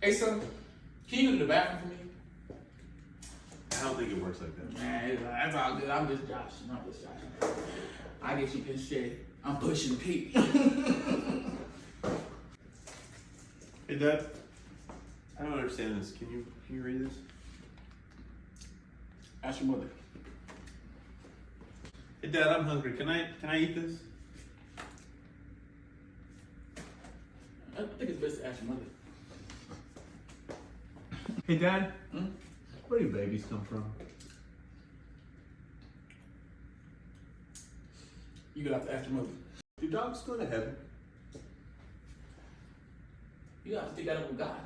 Hey son, can you go to the bathroom for me? I don't think it works like that. Man, that's all good. I'm just joshing. I guess you can say I'm pushing Pete. Hey Dad, I don't understand this. Can you read this? Ask your mother. Hey Dad, I'm hungry. Can I eat this? I think it's best to ask your mother. Hey Dad, where do babies come from? You gotta have to ask your mother. Do dogs go to heaven? You gotta stick that up with God.